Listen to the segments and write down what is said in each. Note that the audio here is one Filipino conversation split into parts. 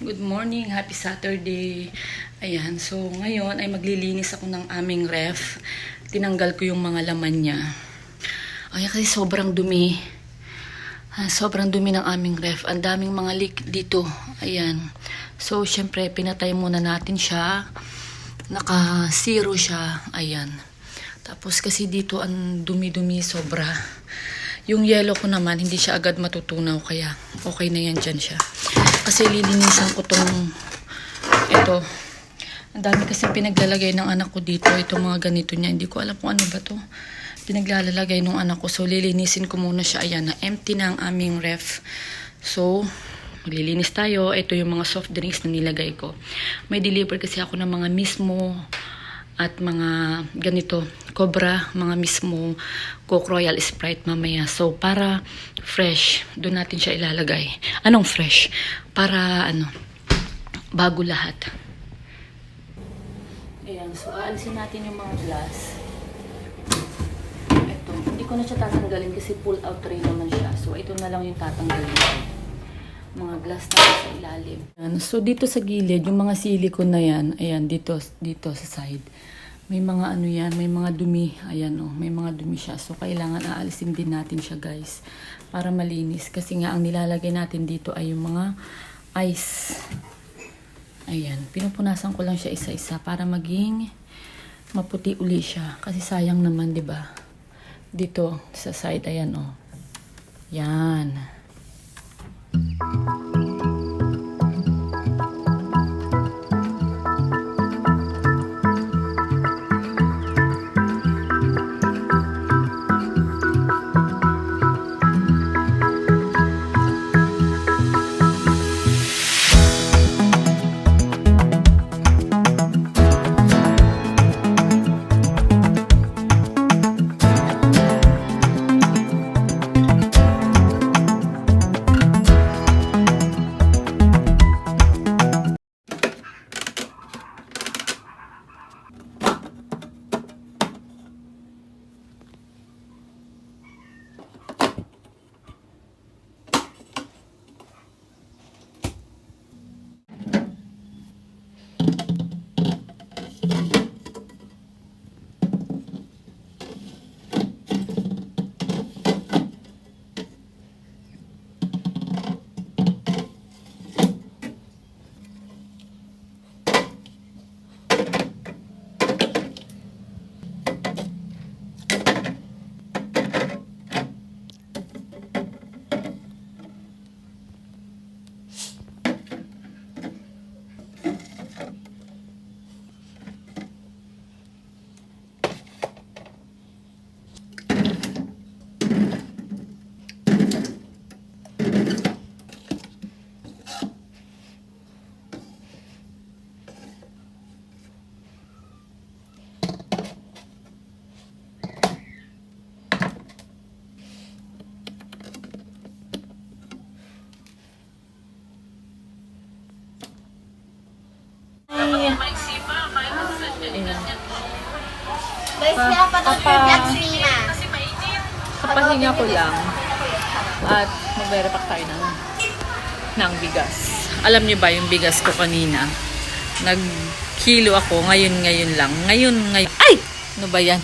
Good morning, happy Saturday. Ayan, so ngayon ay maglilinis ako ng aming ref. Tinanggal ko yung mga laman niya. Ay, kasi sobrang dumi. Sobrang dumi ng aming ref. Ang daming mga leak dito. Ayan. So, syempre, pinatay muna natin siya. Naka-zero siya. Ayan. Tapos kasi dito ang dumi-dumi sobra. Yung yellow ko naman, hindi siya agad matutunaw. Kaya okay na yan dyan siya. Kasi lilinisan ko ito. Ang dami kasi pinaglalagay ng anak ko dito. Ito mga ganito niya. Hindi ko alam kung ano ba to. Pinaglalagay ng anak ko. So, lilinisin ko muna siya. Ayan, na empty na ang aming ref. So, maglilinis tayo. Ito yung mga soft drinks na nilagay ko. May deliver kasi ako ng mga mismo at mga ganito, Cobra, mga mismo Coke Royal Sprite mamaya. So, para fresh, doon natin siya ilalagay. Anong fresh? Para, bago lahat. Ayan, so aalisin natin yung mga glass. Ito, hindi ko na siya tatanggalin kasi pull out tray naman siya. So, ito na lang yung tatanggalin ko. Mga glass na sa ilalim. Ayan, so, dito sa gilid, yung mga silicone na yan, ayan, dito sa side. May mga yan, may mga dumi. Ayan may mga dumi siya. So, kailangan aalisin din natin siya, guys. Para malinis. Kasi nga, ang nilalagay natin dito ay yung mga ice. Ayan. Pinupunasan ko lang siya isa-isa para maging maputi uli siya. Kasi sayang naman, di ba? Dito, sa side, ayan Yan. Kapahinga ko lang at magre-repack tayo ng bigas. Alam niyo ba yung bigas ko kanina? Nag-kilo ako, ngayon lang. Ngayon. Ay! Ano ba yan?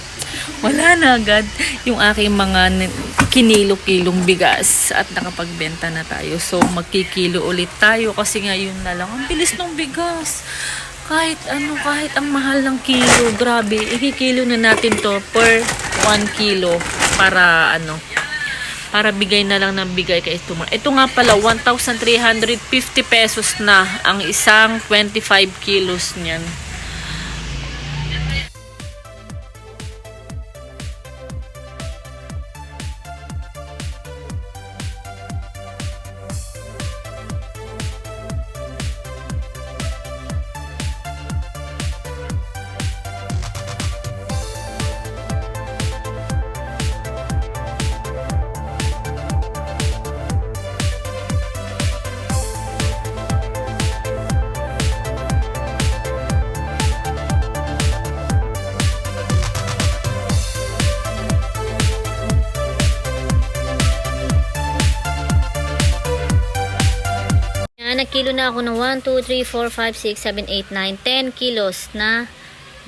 Wala na agad yung aking mga kinilo-kilong bigas at nakapagbenta na tayo. So, magkikilo ulit tayo kasi ngayon na lang. Ang bilis ng bigas. Kahit ang mahal ng kilo, grabe, ikikilo na natin to per 1 kilo para para bigay na lang ng bigay kay customer. Ito nga pala, 1,350 pesos na ang isang 25 kilos niyan. Nakakilo na ako ng 1, 2, 3, 4, 5, 6, 7, 8, 9, 10 kilos na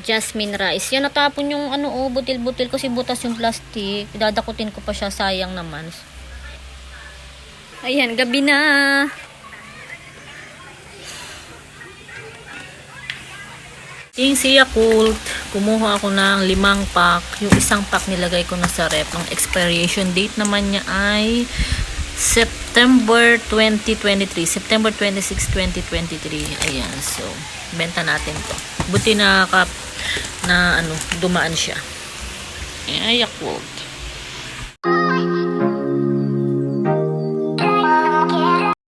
jasmine rice. Yan, natapon yung butil-butil kasi butas yung plastic. Dadakutin ko pa siya, sayang naman. Ayan, gabi na. Yung si Yakult, kumuha ako ng 5 pack. Yung isang pack nilagay ko na sa ref. Ang expiration date naman niya ay September 2023. September 26, 2023. Ayan, so, benta natin to. Buti na dumaan siya. Ayan, Yakult.